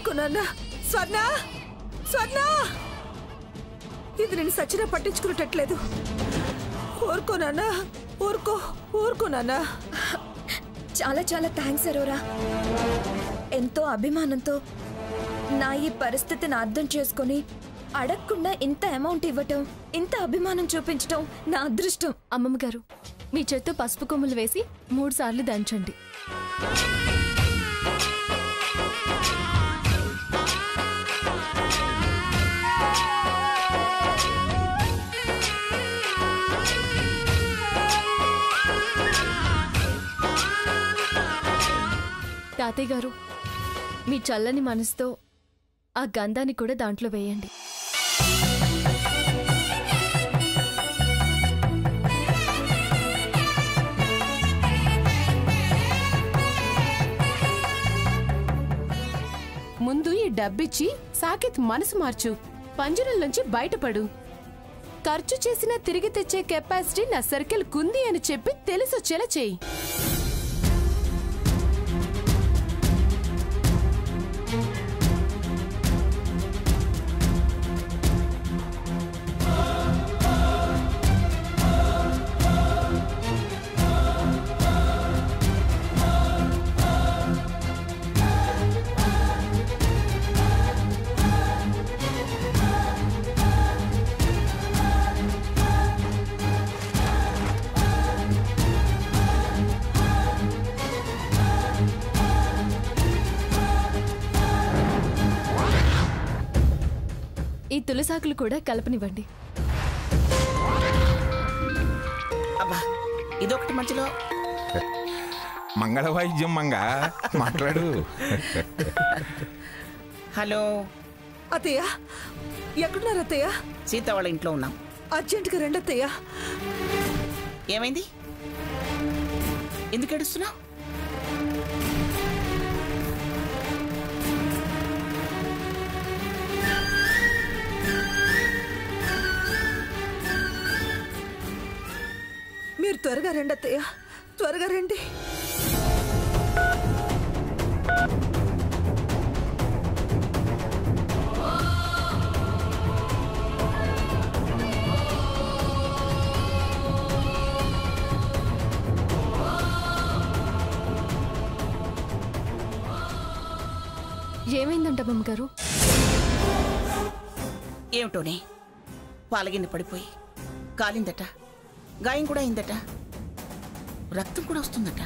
ఊరుకున్నా స్వర్ణ స్వర్ణ ఇది నేను సచ్చినా పట్టించుకునేటట్లేదు ఊరుకోనా ఊరుకోనా చాలా చాలా థ్యాంక్స్ అరోరా ఎంతో అభిమానంతో నా ఈ పరిస్థితిని అర్థం చేసుకొని అడగకుండా ఇంత అమౌంట్ ఇవ్వటం ఇంత అభిమానం చూపించటం నా అదృష్టం. అమ్మమ్మ గారు మీ చేత్తో పసుపు కొమ్ములు వేసి 3 సార్లు దంచండి. తాతయ్య గారు మీ చల్లని మనసుతో ఆ గంధాన్ని కూడా దాంట్లో వేయండి. ముందు ఈ డబ్బిచ్చి సాకేత్ మనసు మార్చు, పంజరం నుంచి బయటపడు. ఖర్చు చేసినా తిరిగి తెచ్చే కెపాసిటీ నా సర్కిల్ కుంది అని చెప్పి తెలిసొచ్చేలా చెయ్యి. ఈ తులసాకులు కూడా కలపనివ్వండి. అబ్బా ఇదొకటి మధ్యలో మంగళ వాయిద్యం మంగ మాట్లాడు. హలో అత్తయ్య ఎక్కడున్నారు అత్తయ్య? సీత వాళ్ళ ఇంట్లో ఉన్నాం. అర్జెంటుగా రండి అత్తయ్య. ఏమైంది? ఎందుకు ఏడుస్తున్నావు? మీరు త్వరగా రండి అత్తయ్య, త్వరగా రండి. ఏమైందంట అమ్మమ్మ గారు? ఏమిటోనే పాలగిన్నె పడిపోయి కాలిందట, గాయం కూడా అయిందట, రక్తం కూడా వస్తుందట.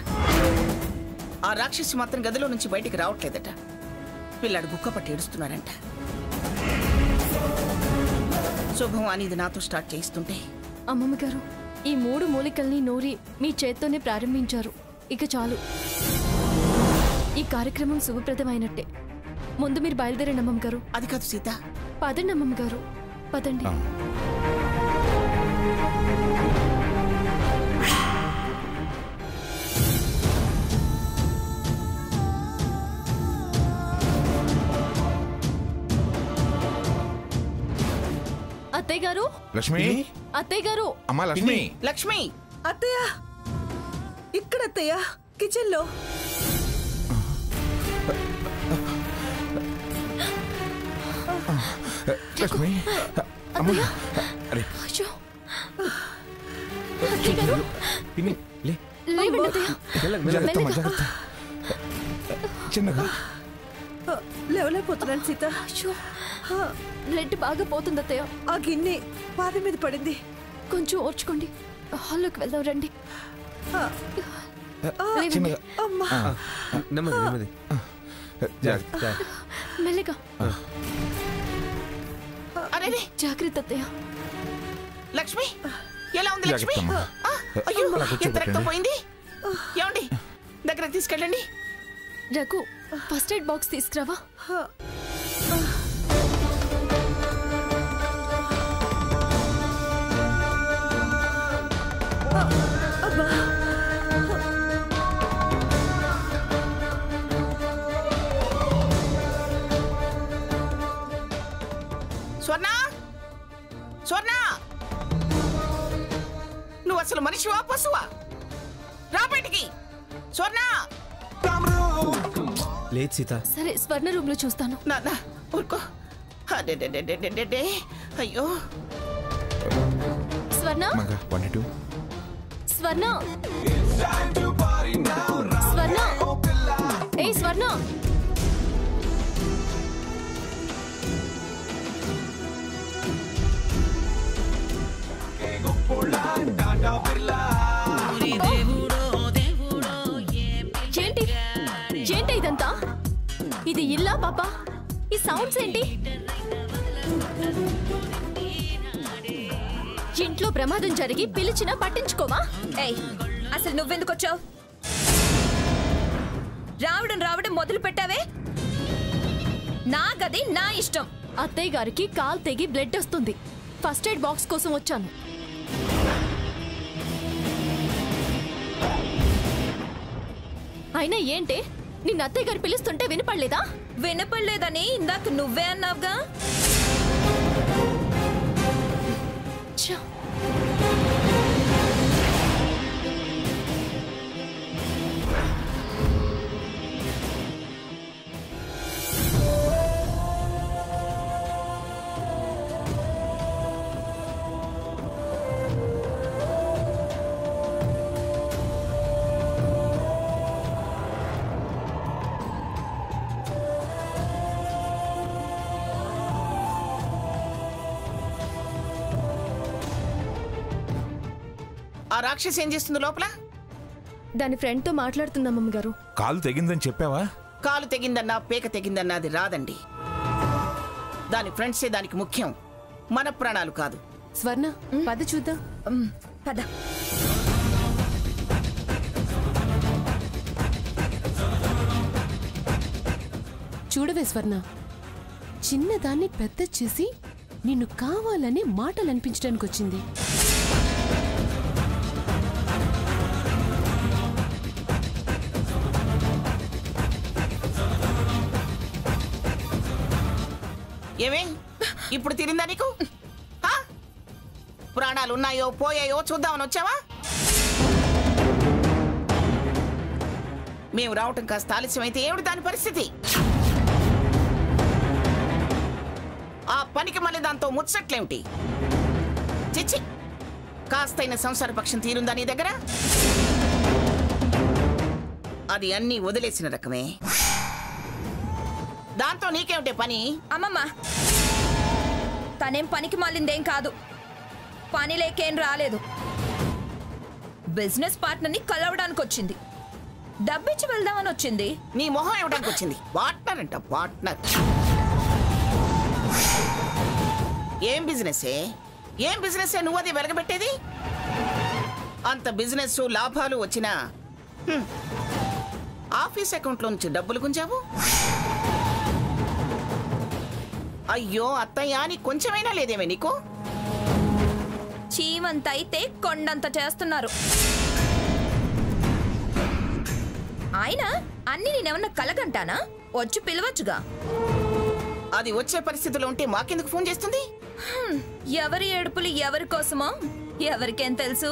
ఆ రాక్షసి మాత్రం గదిలో నుంచి బయటికి రావట్లేదట. పిల్లాడు గుక్క పట్టి ఏడుస్తున్నారంట. శుభం అనేది నాతో స్టార్ట్ చేయిస్తుంటే అమ్మమ్మ గారు ఈ 3 మూలికల్ని నూరి మీ చేత్తోనే ప్రారంభించారు. ఇక చాలు, ఈ కార్యక్రమం శుభప్రదమైనట్టే. ముందు మీరు బయలుదేరండి అమ్మమ్మ గారు. అది కాదు సీత. పదండి అమ్మమ్మ గారు, పదండి. అత్తయ్య గారు, లక్ష్మి, అత్తయ్య గారు, అమ్మా లక్ష్మి. లక్ష్మి అత్తయ్య ఇక్కడ అత్తయ్య కిచెన్ లో. లక్ష్మి అత్తయ్య గారు లేవండి అత్తయ్య. చిన్నగా లేవలేకపోతున్నాను సీత. బ్లడ్ బాగా పోతుంది అత్తయ్య. ఆ గిన్నె పాదం మీద పడింది. కొంచెం ఓర్చుకోండి, హాల్లోకి వెళ్దాం రండి. అమ్మా నెమ్మది మెల్లగా. అరే జాగ్రత్త అత్తయ్య. లక్ష్మి ఎలా ఉంది లక్ష్మి? అయ్యో ఎంత రక్తం పోయింది. ఏమండి దగ్గర తీసుకెళ్ళండి. రఘు ఫస్ట్ ఎయిడ్ బాక్స్ తీసుకురావా? స్వర్ణ, స్వర్ణ, నువ్వు అసలు మనిషివా పశువా? రా బయటికి. స్వర్ణ లేదు సీత. సరే స్వర్ణ రూమ్ లో చూస్తాను. నాన్న ఊరుకో. అడే అయ్యో స్వర్ణ మగ 1 2 స్వర్ణ స్వర్ణ ఏ స్వర్ణ ఏంటి ఏంటి ఇదంతా? ఇది ఇల్లా పాపా? ఈ సౌండ్స్ ఏంటి? ఇంట్లో ప్రమాదం జరిగి పిలిచినా పట్టించుకోవా? ఏయ్ అసలు నువ్వెందుకు వచ్చావు? రావడం మొదలు పెట్టావే. నా గది నా ఇష్టం. అత్తయ్య గారికి కాల్ తెగి బ్లడ్ వస్తుంది. ఫస్ట్ ఎయిడ్ బాక్స్ కోసం వచ్చాను. అయినా ఏంటే నిన్న అత్తయ్య గారు పిలుస్తుంటే వినపడలేదా? వినపడలేదని ఇందాక నువ్వే అన్నావుగా. ఛ! ఆ రాక్షసి ఏం చేస్తుంది లోపల? దాని ఫ్రెండ్ తో మాట్లాడుతుందా అమ్మమ్మ గారు. కాలు తెగిందని చెప్పావా? కాలు తెగిందన్నా పేక తెగిందన్నా అది రాదండి. దాని ఫ్రెండ్సే దానికి ముఖ్యం, మన ప్రాణాలు కాదు. స్వర్ణ పద చూద్దాం. పద. చూడవే స్వర్ణ, చిన్నదాన్ని పెద్ద చేసి నిన్ను కావాలని మాటలు అనిపించడానికి వచ్చింది. ఏమే ఇప్పుడు తిరిందా నీకు? ప్రాణాలు ఉన్నాయో పోయాయో చూద్దామని వచ్చావా? మేము రావటం కాస్త ఆలస్యమైతే ఏమిటి దాని పరిస్థితి? ఆ పనికి మళ్ళీ దాంతో ముచ్చట్లేమిటి? చిచ్చి, కాస్తైన సంసార పక్షం తీరుందా నీ దగ్గర? అది అన్నీ వదిలేసిన రకమే. దాంతో నీకేమిటే పని? అమ్మమ్మ, తనేం పనికి మాలిందేం కాదు. పని లేకేం రాలేదు. బిజినెస్ పార్ట్నర్ని కలవడానికి వచ్చింది. డబ్బిచ్చి వెళ్దామని వచ్చింది. నీ మొహం ఇవ్వడానికి వచ్చింది. పార్ట్నర్ అంట, పార్ట్నర్. ఏం బిజినెసే? ఏం బిజినెసే నువ్వు అది వెలగబెట్టేది? అంత బిజినెస్ లాభాలు వచ్చినా ఆఫీస్ అకౌంట్లో నుంచి డబ్బులు గుంజావు. అయ్యో అత్తయ్య, నీ కొంచెమైనా లేదేమే నీకు? చీమంత అయితే కొండంత చేస్తున్నారు. అయినా అన్ని నేనేమన్నా కలగంటానా? వచ్చి పిలవచ్చుగా. అది వచ్చే పరిస్థితిలో ఉంటే మాకెందుకు ఫోన్ చేస్తుంది? ఎవరి ఏడుపులు ఎవరి కోసమో ఎవరికేం తెలుసు.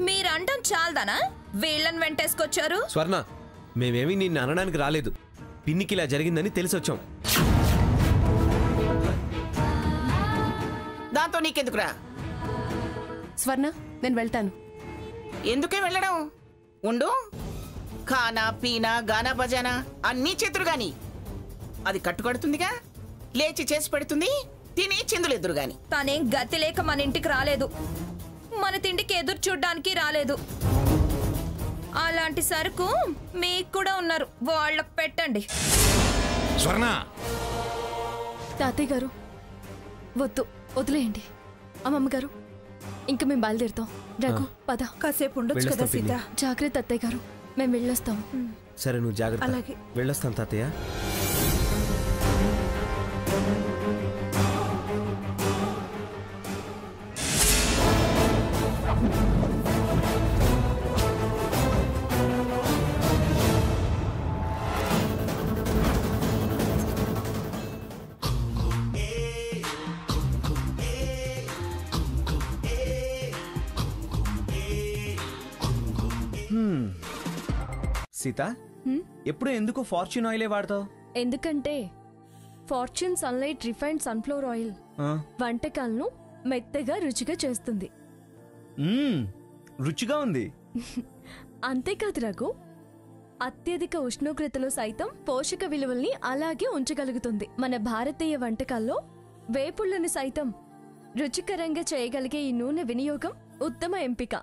మీరంటాం చాలదానా వీళ్ళని వెంటేసుకొచ్చారు? స్వర్ణ, మేమేమి నిన్ను అనడానికి రాలేదు. పిన్నికి ఇలా జరిగిందని తెలిసొచ్చాం. దాంతో నీకెందుకురా? స్వర్ణ, నేను వెళ్తాను. ఎందుకే వెళ్ళడం? ఉండు. ఖానా పీనా గానా బజానా అన్నీ చేతురు గాని అది కట్టుకడుతుందిగా. లేచి చేసి పెడుతుంది, తిని చిందులెదురు గాని. తనేం గతి లేక మన ఇంటికి రాలేదు. మన తిండికి ఎదురు చూడ్డానికి రాలేదు. అలాంటి సరుకు మీకు కూడా ఉన్నారు, వాళ్ళకు పెట్టండి. స్వర్ణ, తాతయ్య గారు వద్దు, వదిలేయండి. అమ్మమ్మ గారు ఇంకా మేము బయలుదేరుతాం. రఘు పద. కాసేపు ఉండొచ్చు కదా వెళ్ళొస్తాం సీత. పిన్ని. జాగ్రత్త అత్తయ్య గారు, మేము వెళ్ళొస్తాం. సరే నువ్వు జాగ్రత్త. అలాగే. వెళ్ళొస్తాను తాతయ్య. సీత ఎప్పుడు ఎందుకు ఫార్చ్యూన్ ఆయిలే వాడతావు? ఎందుకంటే fortune sunlight refined sunflower oil వంటకాలను మెత్తగా రుచిగా చేస్తుంది. రుచిగా ఉంది. అంతేకాదు రఘు, అత్యధిక ఉష్ణోగ్రతలో సైతం పోషక విలువల్ని అలాగే ఉంచగలుగుతుంది. మన భారతీయ వంటకాల్లో వేపుళ్లను సైతం రుచికరంగా చేయగలిగే ఈ నూనె వినియోగం ఉత్తమ ఎంపిక.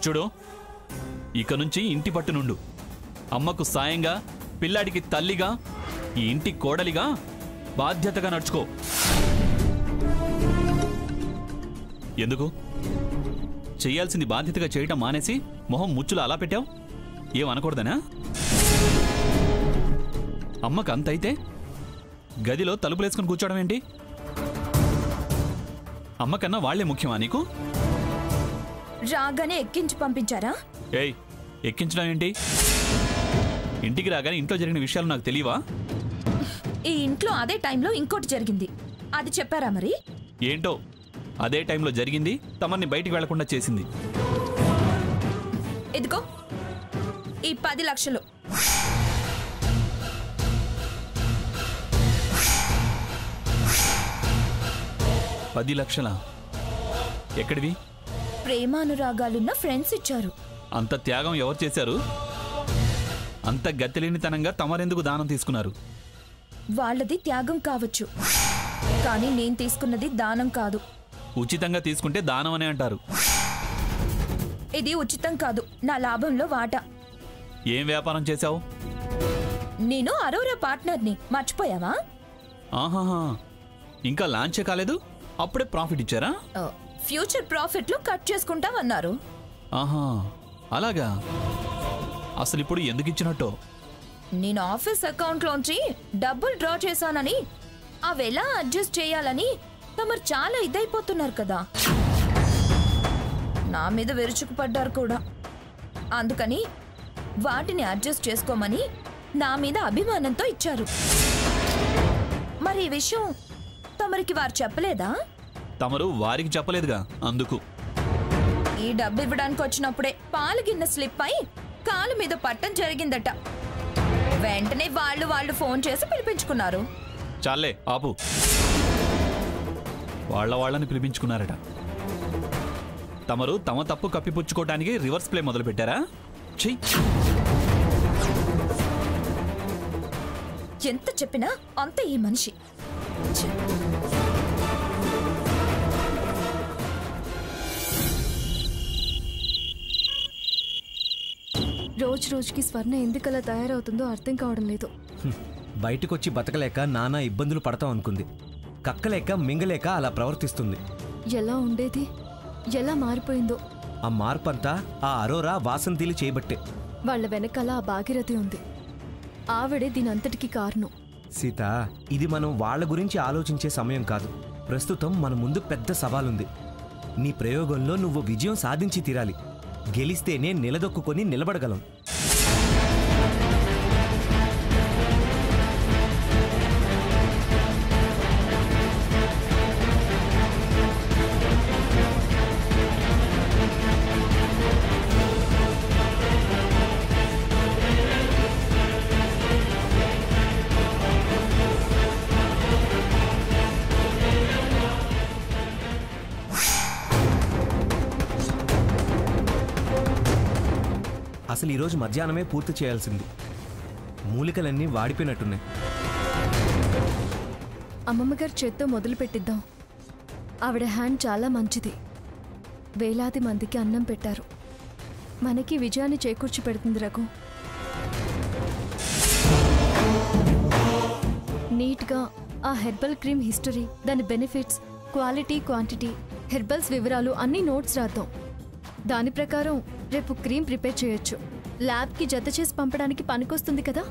చూడు, ఇక నుంచి ఇంటి పట్టు నుండు. అమ్మకు సాయంగా, పిల్లాడికి తల్లిగా, ఈ ఇంటి కోడలిగా బాధ్యతగా నడుచుకో. ఎందుకు చెయ్యాల్సింది బాధ్యతగా చేయటం మానేసి మొహం ముచ్చులు అలా పెట్టావు? ఏమనకూడదనా? అమ్మకు అంతైతే గదిలో తలుపులేసుకుని కూర్చోవడం ఏంటి? అమ్మకన్నా వాళ్లే ముఖ్యమా నీకు? రాగానే ఎక్కించి పంపించారా? ఏయ్, ఎక్కించడం ఏంటి? ఇంటికి రాగానే ఇంట్లో జరిగిన విషయాలు నాకు తెలియవా? ఈ ఇంట్లో అదే టైంలో ఇంకోటి జరిగింది, అది చెప్పారా మరి? ఏంటో అదే టైంలో జరిగింది, తమని బయటికి వెళ్లకుండా చేసింది. ఇదిగో ఈ 10 లక్షలు. $10 లక్షలా? ఎక్కడివి? ప్రేమానురాగాలున్న ఫ్రెండ్స్ ఇచ్చారు. అంత త్యాగం ఎవరు చేశారు? అంత గతిలేనితనంగా తమరెందుకు దానం తీసుకున్నారు? వాళ్ళది త్యాగం కావచ్చు, కానీ నేను తీసుకున్నది దానం కాదు. ఉచితంగా తీసుకుంటే దానం అనే అంటారు. ఇది ఉచితం కాదు, నా లాభంలో వాటా. ఏం వ్యాపారం చేశావు? నేను అరోరా పార్ట్నర్ని, మర్చిపోయావా? ఆహాహా, ఇంకా లాంచే కాలేదు, అప్పుడే ప్రాఫిట్ ఇచ్చారా? ఫ్యూచర్ ప్రాఫిట్లు కట్ చేసుకుంటామన్నారు. ఆహా, అలాగా? అసలు ఇప్పుడు ఎందుకు ఇచ్చినట్టు? నేను ఆఫీస్ అకౌంట్లోంచి డబ్బులు డ్రా చేశానని, అవి ఎలా అడ్జస్ట్ చేయాలని తమరు చాలా ఇదైపోతున్నారు కదా. నా మీద విరుచుకుపడ్డారు కూడా. అందుకని వాటిని అడ్జస్ట్ చేసుకోమని నా మీద అభిమానంతో ఇచ్చారు. మరి ఈ విషయం తమరికి వారు చెప్పలేదా? తమరు వారికి చెప్పలేదుగా, అందుకు. ఈ డబ్బు ఇవ్వడానికి వచ్చినప్పుడే పాలు గిన్నె స్లిప్ అయి కాలు మీద పట్టం జరిగిందట. వెంటనే వాళ్ళు ఫోన్ చేసి పిలిపించుకున్నారు. చాలే ఆపు. వాళ్ళని పిలిపించుకున్నారట. తమరు తమ తప్పు కప్పిపుచ్చుకోవటానికి రివర్స్ ప్లే మొదలు పెట్టారా? చెయ్యి. ఎంత చెప్పినా అంతే ఈ మనిషి. రోజు రోజుకి స్వర్ణ ఎందుకలా తయారవుతుందో అర్థం కావడం లేదు. బయటకొచ్చి బతకలేక నానా ఇబ్బందులు పడతాం అనుకుంది. కక్కలేక మింగలేక అలా ప్రవర్తిస్తుంది. ఎలా ఉండేది, ఎలా మారిపోయిందో. ఆ మార్పంతా ఆ అరోరా వాసంతిలు చేయబట్టే. వాళ్ళ వెనకాల ఆ భాగీరథి ఉంది. ఆవిడే దీనంతటికి కారణం. సీత, ఇది మనం వాళ్ళ గురించి ఆలోచించే సమయం కాదు. ప్రస్తుతం మన ముందు పెద్ద సవాలుంది. నీ ప్రయోగంలో నువ్వు విజయం సాధించి తీరాలి. గెలిస్తేనే నిలదొక్కుని నిలబడగలం. అసలు ఈరోజు మధ్యాహ్నమే పూర్తి చేయాల్సింది. మూలికలన్నీ వాడిపోయినట్టున్నాయి. అమ్మమ్మగారి చేత్తో మొదలు పెట్టిద్దాం. ఆవిడ హ్యాండ్ చాలా మంచిది. వేలాది మందికి అన్నం పెట్టారు. మనకి విజయాన్ని చేకూర్చి పెడుతుంది రఘు. నీట్గా ఆ హెర్బల్ క్రీమ్ హిస్టరీ, దాని బెనిఫిట్స్, క్వాలిటీ, క్వాంటిటీ, హెర్బల్స్ వివరాలు అన్నీ నోట్స్ రాద్దాం. దాని ప్రకారం రేపు క్రీమ్ ప్రిపేర్ చేయొచ్చు. ల్యాబ్కి జత చేసి పంపడానికి పనికొస్తుంది కదా.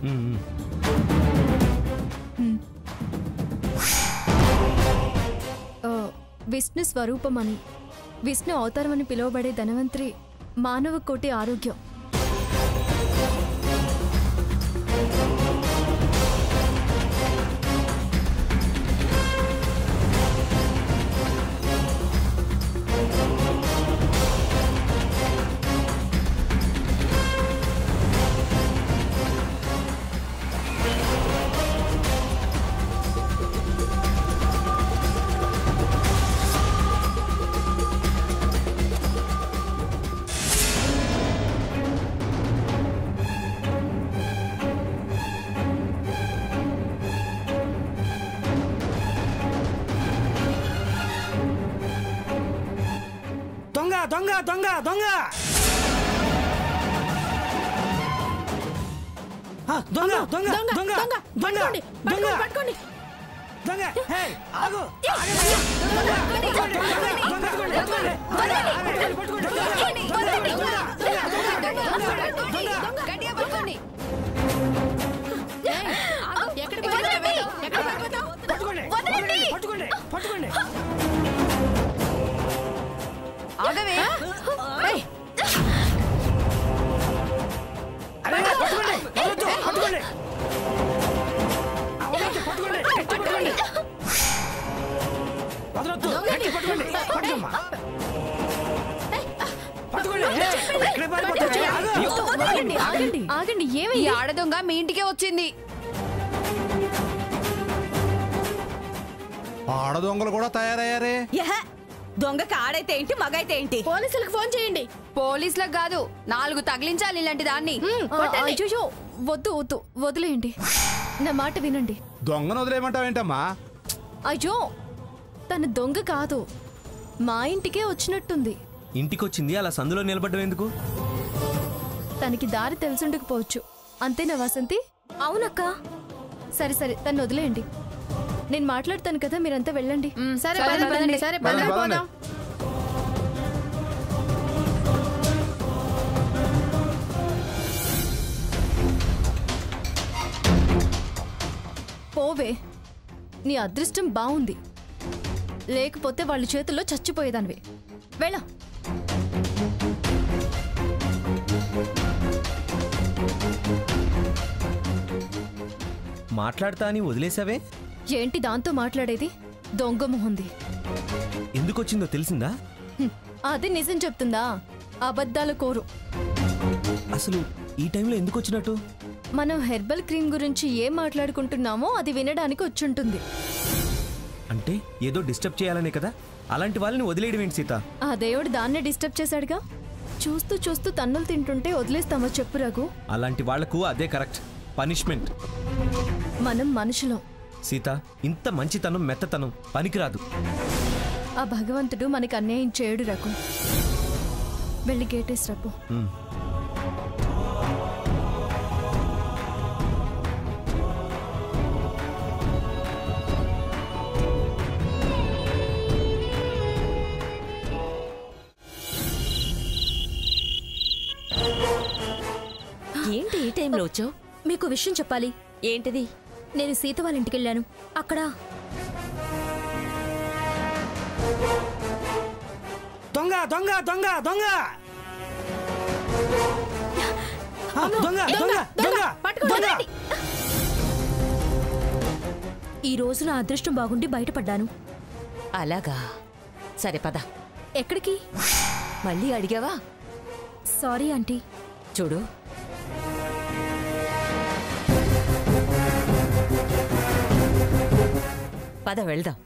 విష్ణు స్వరూపమని, విష్ణు అవతారమని పిలువబడే ధనవంతరి మానవ కోటి ఆరోగ్యం. దొంగ దొంగ దొంగ దొంగ దొంగ దొంగ దొంగ దొంగ పట్టుకోండి దొంగ హే ఆగు పట్టుకోండి ఆగవే ఆగండి ఏమి ఆడదొంగ మీ ఇంటికే వచ్చింది. ఆడదొంగలు కూడా తయారయ్యారే. దొంగకి ఆడైతే ఏంటి మగైతే ఏంటి? పోలీసులకు ఫోన్ చేయండి. పోలీసులకు కాదు 4 తగిలించాలి ఇలాంటి దాన్ని. అయ్యో వద్దు వద్దు వదిలేయండి, నా మాట వినండి. దొంగను వదిలేయమంటావేంటమ్మా? అయ్యో తన దొంగ కాదు, మా ఇంటికే వచ్చినట్టుంది. ఇంటికొచ్చింది అలా సందులో నిలబడ్డం ఎందుకు? తనకి దారి తెలుసుండకపోవచ్చు, అంతేనా వసంతి? అవునక్క. సరే సరే తను వదిలేయండి, నేను మాట్లాడతాను కదా, మీరంతా వెళ్ళండి. సరే సరే పదండి. పోవే, నీ అదృష్టం బాగుంది, లేకపోతే వాళ్ళ చేతుల్లో చచ్చిపోయేదానివి. వెళ్ళ. మాట్లాడతా అని వదిలేసావే? ఏంటి దాంతో మాట్లాడేది? దొంగ మొహంది. ఎందుకొచ్చిందో తెలిసిందా? అది నిజం చెప్తుందా? అబద్ధాల కోరు. అసలు ఈ టైంలో ఎందుకు వచ్చినట్టు? మనం హెర్బల్ క్రీమ్ గురించి ఏం మాట్లాడుకుంటున్నామో అది వినడానికి వచ్చుంటుంది. అంటే ఏదో డిస్టర్బ్ చేయాలనే కదా? అలాంటి వాళ్ళని వదిలేయడం ఏంటి సీత? ఆ దేవుడు దాన్నే డిస్టర్బ్ చేశాడుగా. చూస్తూ చూస్తూ తన్నులు తింటుంటే వదిలేస్తామా చెప్పు రఘు? అలాంటి వాళ్లకు అదే కరెక్ట్ పనిష్మెంట్. మనం మనుషులం సీత, ఇంత మంచితనం మెత్తతనం పనికిరాదు. ఆ భగవంతుడు మనకి అన్యాయం చేయడు రఘు. వెళ్ళి గేటేసి రప్పు. ఏంటి ఈ టైంలో వచ్చావు? మీకు విషయం చెప్పాలి. ఏంటిది? నేను సీత వాళ్ళ ఇంటికి వెళ్ళాను. అక్కడ దొంగ దొంగ దొంగ దొంగ దొంగ దొంగ దొంగ. ఈ రోజు నా అదృష్టం బాగుండి బయటపడ్డాను. అలాగా, సరే పద. ఎక్కడికి? మళ్ళీ అడిగావా? Sorry aunty. చూడు, పద వెళ్దాం.